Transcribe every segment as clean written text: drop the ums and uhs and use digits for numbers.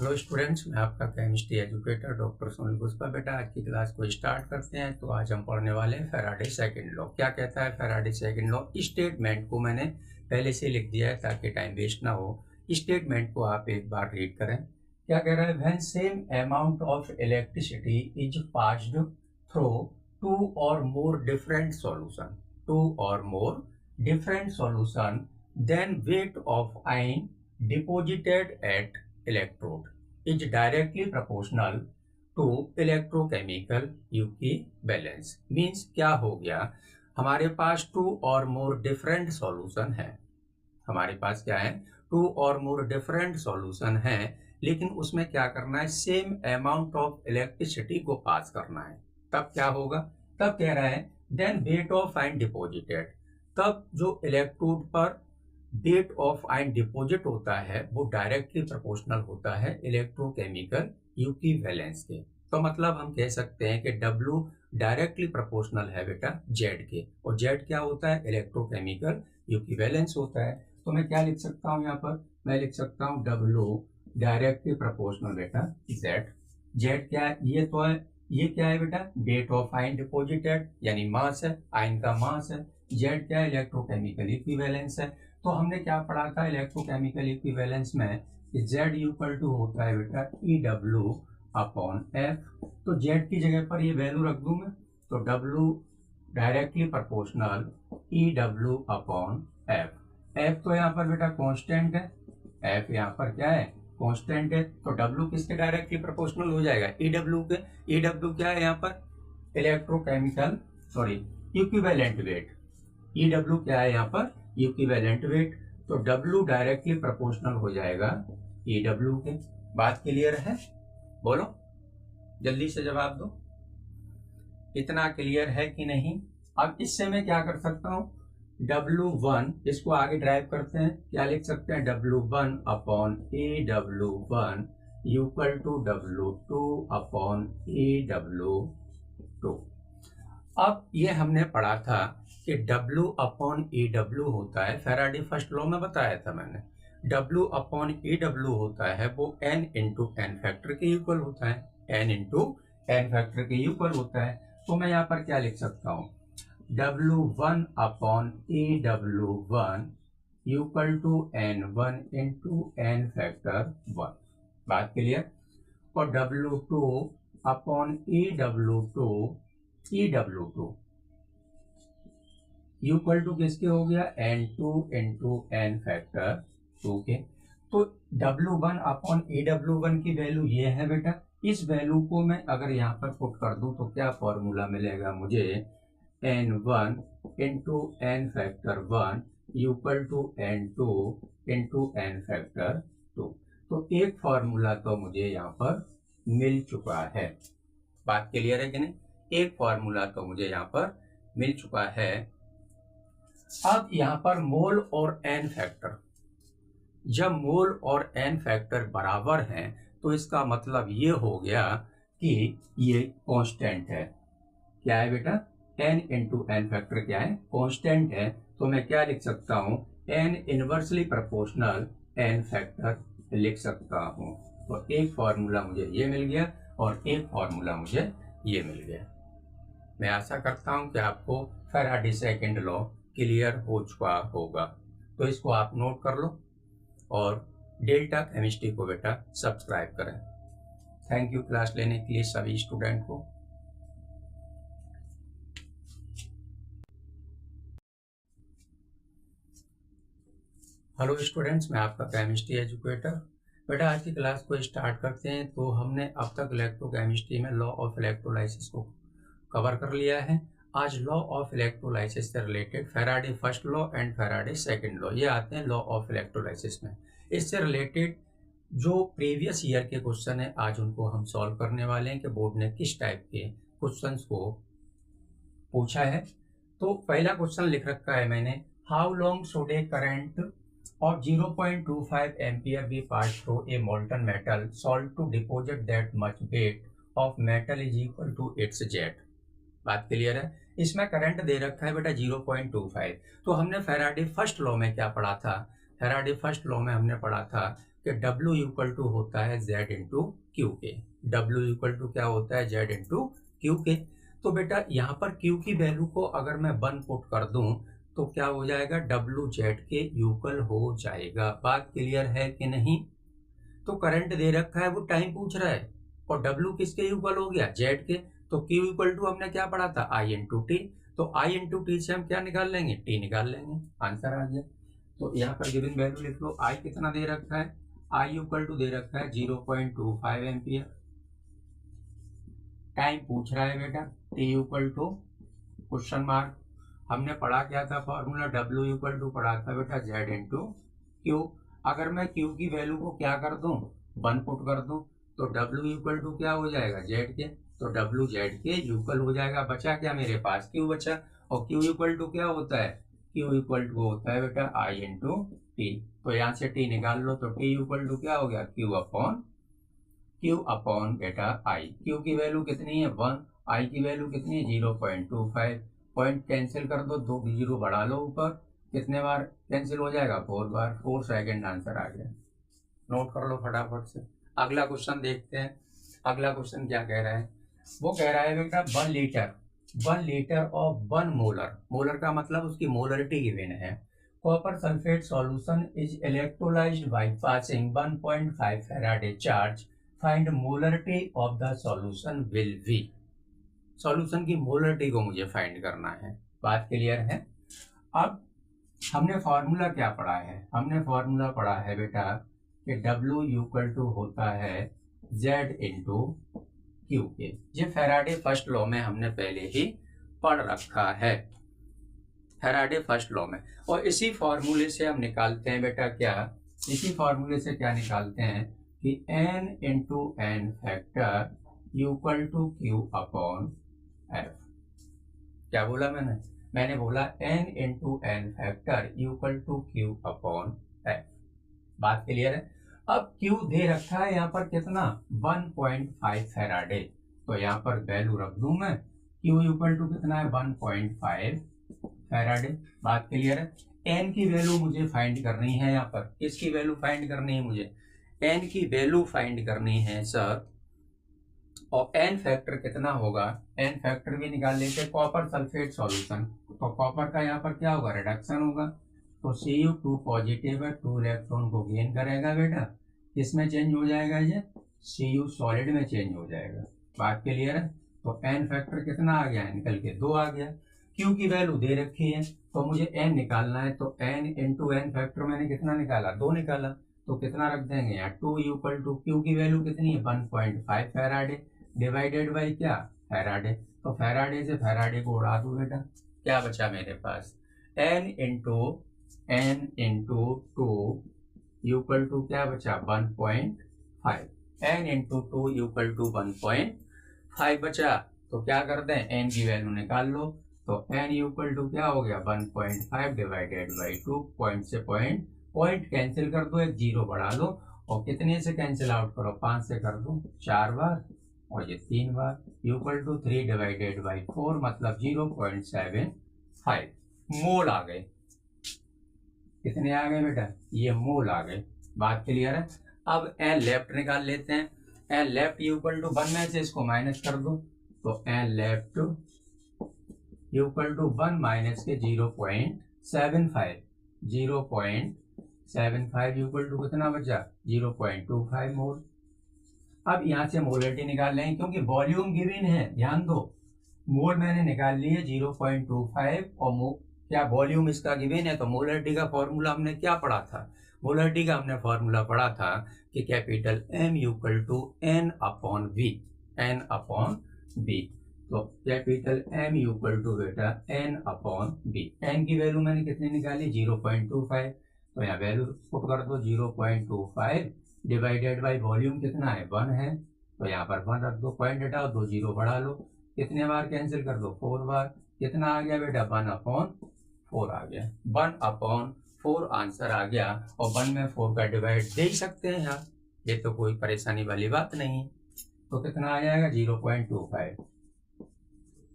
Hello students, मैं आपका chemistry educator doctor Sunil Pushpa. बेटा आज की क्लास को स्टार्ट करते हैं। तो आज हम पढ़ने वाले हैं फैराडे सेकंड लॉ। क्या कहता है फैराडे सेकंड लॉ? स्टेटमेंट को मैंने पहले से लिख दिया है ताकि टाइम वेस्ट ना हो। स्टेटमेंट को आप एक बार रीड करें। क्या कह रहा है? When same amount of electricity is passed through two or more different solution then weight of ion deposited at electrode is directly proportional to electrochemical equivalence। Means क्या हो गया? हमारे पास to or more different solution है। हमारे पास क्या है? To or more different solution है, लेकिन उसमें क्या करना है? सेम अमाउंट ऑफ इलेक्ट्रिसिटी को पास करना है। तब क्या होगा? तब कह रहा है then weight of ion deposited. तब जो इलेक्ट्रोड पर वेट ऑफ आयन डिपॉजिट होता है वो डायरेक्टली प्रोपोर्शनल होता है इलेक्ट्रोकेमिकल इक्विवेलेंस के। तो मतलब हम कह सकते हैं कि W डायरेक्टली प्रोपोर्शनल है बेटा Z के, और Z क्या होता है? इलेक्ट्रोकेमिकल इक्विवेलेंस होता है। तो मैं क्या लिख सकता हूँ यहाँ पर? मैं लिख सकता हूँ W डायरेक्टली प्रोपोर्शनल बेटा Z। Z क्या है? ये तो है, ये क्या है बेटा? वेट ऑफ आयन डिपॉजिटेड यानी मास है, आयन का मास है। Z क्या है? इलेक्ट्रोकेमिकल इक्विवेलेंस है। तो हमने क्या पढ़ा था इलेक्ट्रोकेमिकल इक्विवेलेंस में? Z इक्वल टू होता है बेटा EW अपॉन F। तो Z की जगह पर ये वैल्यू रख दूंगा, तो W directly proportional EW upon F। F तो यहाँ पर बेटा कांस्टेंट है, F यहाँ पर क्या है? कांस्टेंट है। तो W किसके डायरेक्टली प्रोपोर्शनल हो जाएगा? EW के। EW क्या है यहाँ पर? Equivalent weight. EW क्या है यहाँ पर? Equivalent weight. तो W डायरेक्टली प्रोपोर्शनल हो जाएगा EW के। बात क्लियर है? बोलो, जल्दी से जवाब दो। इतना क्लियर है कि नहीं? अब इससे मैं क्या कर सकता हूँ? W1 इसको आगे ड्राइव करते हैं। क्या लिख सकते हैं? W1 upon EW1 equal to W2 upon EW2। अब ये हमने पढ़ा था कि W अपॉन EW होता है, फैराडे फर्स्ट लॉ में बताया था मैंने। W अपॉन EW होता है वो N इंटू एन फैक्टर के इक्वल होता है, N इंटू एन फैक्टर के इक्वल होता है। तो मैं यहाँ पर क्या लिख सकता हूँ? W1 upon EW1 equal to N1 into N factor 1। बात क्लियर? और W2 upon EW2 equal to किसके हो गया? N2 इंटू एन फैक्टर 2 के। तो W1 अपॉन EW1 की वैल्यू ये है बेटा। इस वैल्यू को मैं अगर यहाँ पर पुट कर दूं तो क्या फॉर्मूला मिलेगा मुझे? N1 into N factor 1 equal to N2 into N factor 2। तो एक फॉर्मूला तो मुझे यहाँ पर मिल चुका है। बात क्लियर है कि नहीं? एक फॉर्मूला तो मुझे यहाँ पर मिल चुका है। अब यहाँ पर मोल और एन फैक्टर, जब मोल और एन फैक्टर बराबर हैं तो इसका मतलब ये हो गया कि ये कांस्टेंट है। क्या है बेटा? एन इंटू एन फैक्टर क्या है? कांस्टेंट है। तो मैं क्या लिख सकता हूँ? N inversely proportional N factor लिख सकता हूँ। तो एक फॉर्मूला मुझे ये मिल गया और एक फॉर्मूला मुझे ये मिल गया। मैं आशा करता हूँ कि आपको फैराडे सेकंड लॉ क्लियर हो चुका होगा। तो इसको आप नोट कर लो और डेल्टा केमिस्ट्री को बेटा सब्सक्राइब करें। थैंक यू क्लास लेने के लिए सभी स्टूडेंट को। हेलो स्टूडेंट्स, मैं आपका केमिस्ट्री एजुकेटर। बेटा आज की क्लास को स्टार्ट करते हैं। तो हमने अब तक इलेक्ट्रोकेमिस्ट्री में लॉ ऑफ इलेक्ट्रोलाइसिस को कवर कर लिया है। आज लॉ ऑफ इलेक्ट्रोलाइसिस से related Faraday first law and Faraday second law ये आते हैं लॉ ऑफ इलेक्ट्रोलाइसिस में। इससे रिलेटेड जो प्रीवियस ईयर के क्वेश्चन है आज उनको हम सॉल्व करने वाले हैं कि बोर्ड ने किस टाइप के क्वेश्चंस को पूछा है। तो पहला क्वेश्चन लिख रखा है मैंने, how long should A current of 0.25 ampere be passed through a molten metal salt to deposit that much weight of metal is equal to its Z। बात क्लियर है? इसमें करंट दे रखा है बेटा 0.25। तो हमने फैराडे फर्स्ट लॉ में क्या पढ़ा था? फैराडे फर्स्ट लॉ में हमने पढ़ा था कि W इक्वल टू होता है Z इंटू क्यू के। W इक्वल टू क्या होता है? Z इंटू क्यू के। तो बेटा यहाँ पर Q की वैल्यू को अगर मैं 1 पुट कर दूं तो क्या हो जाएगा? W Z के इक्वल हो जाएगा। बात क्लियर है कि नहीं? तो करंट दे रखा है, वो टाइम पूछ रहा है, और W किसके इक्वल हो गया? Z के। तो Q इक्वल टू हमने क्या पढ़ा था? I into T. तो I इंटू टी से हम क्या निकाल लेंगे? T निकाल लेंगे। आंसर आ गया। तो यहाँ पर गिवन वैल्यू लिख लो। I कितना दे रखा है? I इक्वल टू दे रखा है 0.25 एम्पियर। टाइम पूछ रहा है बेटा। T equal to question mark. हमने पढ़ा क्या था फॉर्मूला? W इक्वल टू पढ़ा था बेटा Z इंटू क्यू। अगर मैं Q की वैल्यू को क्या कर दूं? 1 पुट कर दूं तो W इक्वल टू क्या हो जाएगा? Z के। तो W Z के इक्वल हो जाएगा। बचा क्या मेरे पास? Q बचा। और Q इक्वल टू क्या होता है? Q इक्वल टू होता है बेटा I इंटू टी। तो यहाँ से T निकाल लो तो T इक्वल टू क्या हो गया? Q अपॉन बेटा I। Q की वैल्यू कितनी है? 1। I की वैल्यू कितनी है? 0.25। पॉइंट कैंसिल कर दो, 2 जीरो बढ़ा लो ऊपर। कितने बार कैंसिल हो जाएगा? 4 बार। 4 सेकेंड आंसर आ गया। नोट कर लो फटाफट से। अगला क्वेश्चन देखते हैं। अगला क्वेश्चन क्या कह रहा है? वो कह रहा है बेटा 1 लीटर ऑफ 1 मोलर। मोलर का मतलब उसकी मोलरिटी गिवन है। Copper sulphate solution is electrolysed by passing 1.5 Faraday charge. Find molarity of the solution will be. Solution की मोलरिटी को मुझे फाइंड करना है। बात क्लियर है? अब हमने फॉर्मूला क्या पढ़ा है? हमने फॉर्मूला पढ़ा है बेटा कि W इक्वल टू होता है Z इंटू क्यू के। ये फैराडे फर्स्ट लॉ में हमने पहले ही पढ़ रखा है, फैराडे फर्स्ट लॉ में। और इसी फॉर्मूले से हम निकालते हैं बेटा क्या? इसी फॉर्मूले से क्या निकालते हैं कि N into N factor equal to Q upon F। क्या बोला मैंने? मैंने बोला N into N factor equal to Q upon F। बात क्लियर है? अब Q दे रखा है यहाँ पर कितना? 1.5 फैराडे। तो यहाँ पर वैल्यू रख दूं मैं। Q इक्वल टू कितना है? 1.5 फैराडे। बात क्लियर है? N की वैल्यू मुझे फाइंड करनी है। यहाँ पर किसकी वैल्यू फाइंड करनी है मुझे? N की वैल्यू फाइंड करनी है सर। और N फैक्टर कितना होगा? N फैक्टर भी निकाल लेते। कॉपर सल्फेट सॉल्यूशन, तो कॉपर का यहाँ पर क्या होगा? रिडक्शन होगा। तो Cu2 पॉजिटिव है, 2 इलेक्ट्रॉन को गेन करेगा बेटा। किसमें चेंज हो जाएगा? ये Cu सॉलिड में चेंज हो जाएगा। बात क्लियर है? तो N फैक्टर कितना आ गया? निकल के 2 आ गया। Q की वैल्यू दे रखी है तो मुझे N निकालना है। तो N इंटू N फैक्टर मैंने कितना निकाला? 2 निकाला। तो कितना रख देंगे यहाँ? 2 इक्वल टू Q की वैल्यू कितनी है? 1.5 फैराडे डिवाइडेड बाई क्या? फैराडे। तो फैराडे से फैराडे को उड़ा दो बेटा। क्या बचा मेरे पास? N इंटू 2 इक्वल टू क्या बचा? 1.5। N इंटू 2 इक्वल टू 1.5 बचा। तो क्या कर दें? N की वैल्यू निकाल लो। तो N इक्वल टू क्या हो गया? 1.5 डिवाइडेड बाई 2। पॉइंट से पॉइंट कैंसिल कर दो, एक जीरो बढ़ा लो। और कितने से कैंसिल आउट करो? 5 से कर दो 4 बार, और ये 3 बार। इक्वल टू 3 डिवाइडेड बाई 4 मतलब 0.75 मोल आ गए। कितने आ गए बेटा? ये मोल आ गए। बात क्लियर है? अब N लेफ्ट निकाल लेते हैं। N लेफ्ट इक्वल टू 1 में से इसको माइनस कर दो। तो N left equal to 1 minus के 0.75। 0.75 इक्वल टू कितना बचा? 0.25 मोल। अब यहाँ से मोलरिटी निकाल लेंगे क्योंकि वॉल्यूम गिवन है। ध्यान दो, मोल मैंने निकाल लिए 0.25 और क्या वॉल्यूम इसका गिवन है। तो मोलरिटी का फॉर्मूला हमने क्या पढ़ा था? मोलरिटी का हमने फॉर्मूला पढ़ा था कि capital M equal to N upon V। N upon V। तो कैपिटल M इक्वल टू बेटा N अपॉन V। N की वैल्यू मैंने कितनी निकाली? 0.25। तो यहाँ वैल्यू पुट कर दो। 0.25 डिवाइडेड बाई वॉल्यूम कितना है? 1 है। तो यहाँ पर 1 रख दो, पॉइंट हटाओ, 2 जीरो बढ़ा लो। कितने बार कैंसिल कर दो? 4 बार। कितना आ गया बेटा? 1 अपॉन 4 आ गया। 1 अपॉन 4 आंसर आ गया। और 1 में 4 का डिवाइड दे ही सकते हैं यार, ये तो कोई परेशानी वाली बात नहीं। तो कितना आ जाएगा? 0.25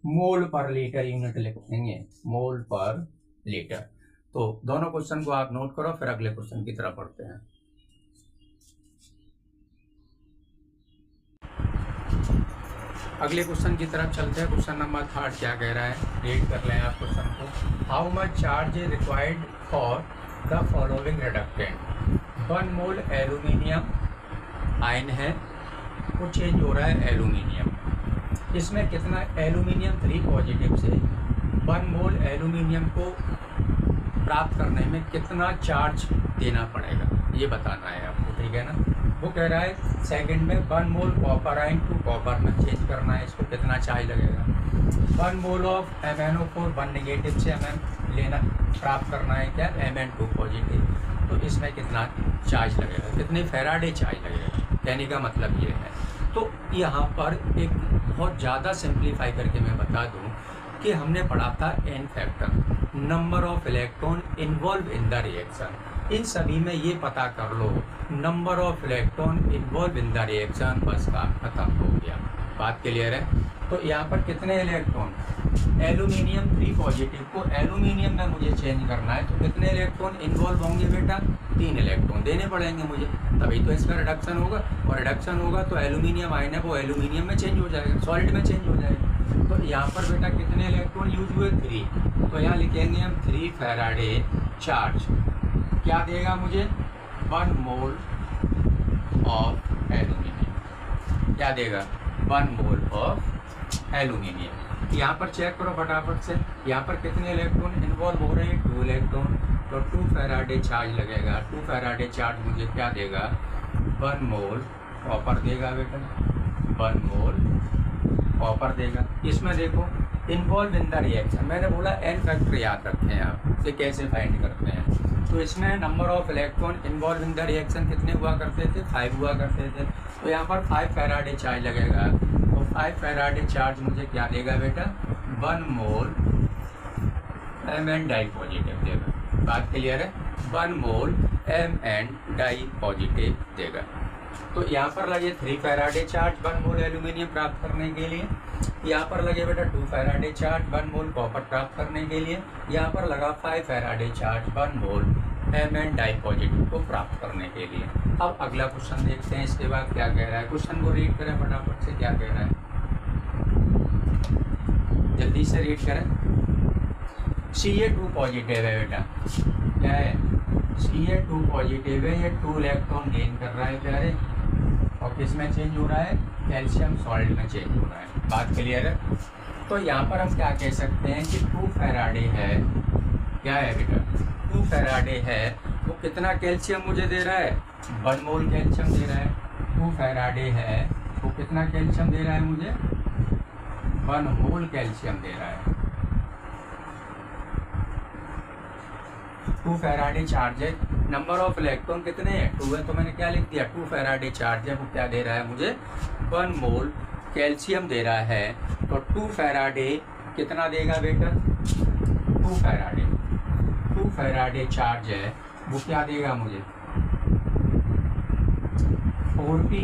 मोल पर लीटर यूनिट लिखेंगे, मोल पर लीटर। तो दोनों क्वेश्चन को आप नोट करो, फिर अगले क्वेश्चन की तरफ बढ़ते हैं। अगले क्वेश्चन की तरफ चलते हैं। क्वेश्चन नंबर 3 क्या कह रहा है, रीड कर लें आप क्वेश्चन को। How much charge is required for the following reductant. 1 mole aluminium ion है, वो चेंज हो रहा है एल्यूमिनियम। इसमें कितना एल्यूमिनियम 3 पॉजिटिव से 1 मोल एल्यूमिनियम को प्राप्त करने में कितना चार्ज देना पड़ेगा, ये बताना है आपको, ठीक है ना। वो कह रहा है सेकंड में 1 मोल कॉपर आयन टू कॉपर में चेंज करना है, इसको कितना चार्ज लगेगा। 1 मोल ऑफ MnO4 1 नेगेटिव से लेना प्राप्त करना है क्या, Mn2 पॉजिटिव, तो इसमें कितना चार्ज लगेगा, कितने फैराडे चार्ज लगेगा, कहने का मतलब ये है। तो यहाँ पर एक बहुत ज़्यादा सिंप्लीफाई करके मैं बता दूँ कि हमने पढ़ा था n factor, number of electron involve in the reaction. इन सभी में ये पता कर लो number of electron involve in the reaction, बस काम खत्म हो गया। बात क्लियर है। तो यहाँ पर कितने इलेक्ट्रॉन, एल्यूमिनियम 3 पॉजिटिव को एल्यूमिनियम में मुझे चेंज करना है, तो कितने इलेक्ट्रॉन इन्वॉल्व होंगे बेटा, 3 इलेक्ट्रॉन देने पड़ेंगे मुझे, तभी तो इसका रिडक्शन होगा। और रिडक्शन होगा तो एल्यूमिनियम आयन है वो एल्यूमिनियम में चेंज हो जाएगा, सॉलिड में चेंज हो जाएगा। तो यहाँ पर बेटा कितने इलेक्ट्रॉन यूज हुए, 3, तो यहाँ लिखेंगे हम 3 फैराडे चार्ज क्या देगा मुझे, 1 मोल ऑफ एल्यूमिनियम, क्या देगा, 1 मोल ऑफ एल्यूमिनियम। यहाँ पर चेक करो फटाफट से, यहाँ पर कितने इलेक्ट्रॉन इन्वॉल्व हो रहे हैं, 2 इलेक्ट्रॉन, तो 2 फैराडे चार्ज लगेगा। 2 फैराडे चार्ज मुझे क्या देगा, 1 मोल कॉपर देगा बेटा, 1 मोल कॉपर देगा। इसमें देखो इन्वॉल्व इन द रिएक्शन, मैंने बोला n फैक्टर याद रखें आप, इसे कैसे फाइंड करते हैं। तो इसमें number of electron involve in the reaction कितने हुआ करते थे, 5 हुआ करते थे। तो यहाँ पर 5 फैराडे चार्ज लगेगा, तो 5 फैराडे चार्ज मुझे क्या देगा बेटा, 1 मोल Mn डाई पॉजिटिव देगा। बात क्लियर है, 1 मोल Mn डाई पॉजिटिव देगा। तो यहाँ पर लगे 3 फैराडे चार्ज 1 मोल एल्यूमिनियम प्राप्त करने के लिए, यहाँ पर लगे बेटा 2 फैराडे चार्ज 1 मोल कॉपर प्राप्त करने के लिए, यहाँ पर लगा 5 फैराडे चार्ज 1 मोल Mn डाई पॉजिटिव को प्राप्त करने के लिए। अब अगला क्वेश्चन देखते हैं, इसके बाद क्या कह रहा है, क्वेश्चन को रीड करें फटाफट से, क्या कह रहा है, जल्दी से रीड करें। Ca2 पॉजिटिव है बेटा, क्या है, Ca2 पॉजिटिव है, ये 2 इलेक्ट्रॉन गेन कर रहा है प्यारे, और किस में चेंज हो रहा है, कैल्शियम सॉल्ट में चेंज हो रहा है। बात क्लियर है। तो यहाँ पर हम क्या कह सकते हैं कि 2 फैराडे है, क्या है बेटा, 2 फैराडे है, वो कितना कैल्शियम मुझे दे रहा है, 1 मोल कैल्शियम दे रहा है। 2 फैराडे है, वो कितना कैल्शियम दे रहा है मुझे, 1 मोल कैल्शियम दे रहा है। 2 फैराडे चार्ज है, नंबर ऑफ इलेक्ट्रॉन कितने हैं, 2 है, तो मैंने क्या लिख दिया, 2 फैराडे चार्ज है, वो क्या दे रहा है मुझे, 1 मोल कैल्शियम दे रहा है। तो 2 फैराडे कितना देगा बेटा, 2 फैराडे चार्ज है, वो क्या देगा मुझे, 40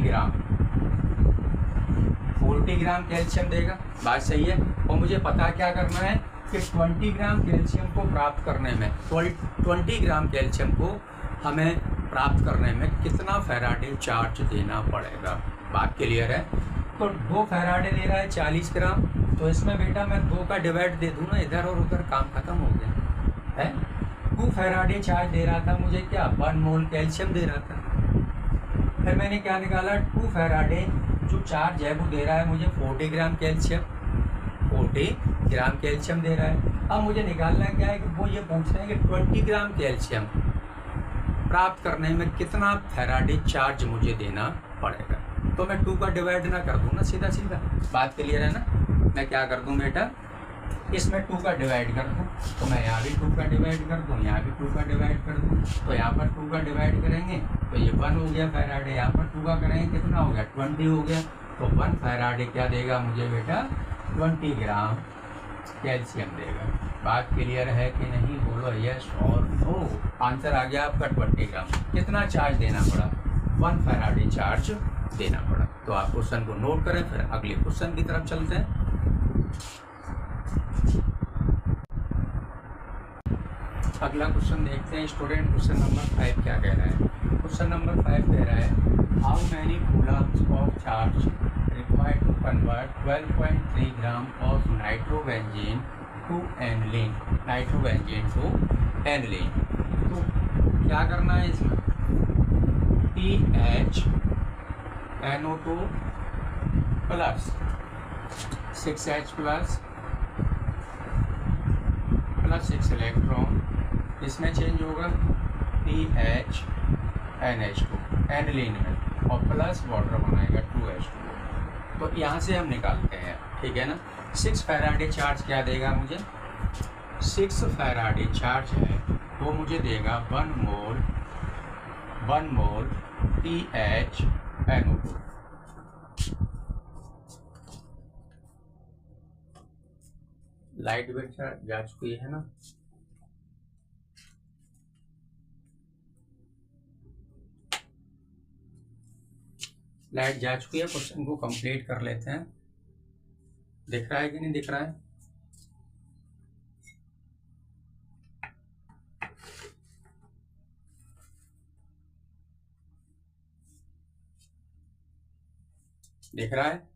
ग्राम कैल्शियम देगा। बात सही है। और मुझे पता क्या करना है कि 20 ग्राम कैल्शियम को प्राप्त करने में, 20 ग्राम कैल्शियम को हमें प्राप्त करने में कितना फैराडे चार्ज देना पड़ेगा। बात क्लियर है। तो 2 फैराडे दे रहा है 40 ग्राम, तो इसमें बेटा मैं 2 का डिवाइड दे दूँ ना, इधर और उधर, काम खत्म हो गया है। 2 फैराडे चार्ज दे रहा था मुझे क्या, 1 मोल कैल्शियम दे रहा था। फिर मैंने क्या निकाला, 2 फैराडे जो चार्ज है वो दे रहा है मुझे 40 ग्राम कैल्शियम, 40 ग्राम कैल्शियम दे रहा है। अब मुझे निकालना क्या है कि वो ये पूछ रहे हैं कि 20 ग्राम कैल्शियम प्राप्त करने में कितना फैराडे चार्ज मुझे देना पड़ेगा। तो मैं 2 का डिवाइड ना कर दूँ ना, सीधा सीधा। बात क्लियर है ना। मैं क्या कर दूँ बेटा, इसमें 2 का डिवाइड कर दूँ, तो मैं यहाँ भी 2 का डिवाइड कर दूँ, यहाँ भी 2 का डिवाइड कर दूँ। तो यहाँ पर 2 का डिवाइड करेंगे तो ये 1 हो गया फैराडे, यहाँ पर 2 का करेंगे कितना हो गया, 20 हो गया। तो 1 फैराडे क्या देगा मुझे बेटा, 20 ग्राम कैल्शियम देगा। बात क्लियर है कि नहीं, बोलो यस और नो। आंसर आ गया आपका 20 ग्राम। कितना चार्ज देना पड़ा, 1 फैराडे चार्ज देना पड़ा। तो आप क्वेश्चन को नोट करें, फिर अगले क्वेश्चन की तरफ चलते हैं। अगला क्वेश्चन देखते हैं स्टूडेंट। क्वेश्चन नंबर 5 क्या कह रहा है? क्वेश्चन नंबर 5 कह रहा है how many coulombs of charge required to convert 12.3 gram of nitrobenzene to aniline. Nitrobenzene to aniline. तो क्या करना है इसमें? PHNO2 plus 6H plus 6 electron, इसमें चेंज होगा PHNH2 एनिलीन में, और प्लस वाटर बनाएगा 2H2। तो यहाँ से हम निकालते हैं, ठीक है ना। 6 फैराडे चार्ज क्या देगा मुझे? 6 फैराडे चार्ज है वो मुझे देगा 1 मोल PHNO2। लाइट वेट जा चुकी है ना। लाइट जा चुकी है। क्वेश्चन को कंप्लीट कर लेते हैं। दिख रहा है कि नहीं दिख रहा है? दिख रहा है?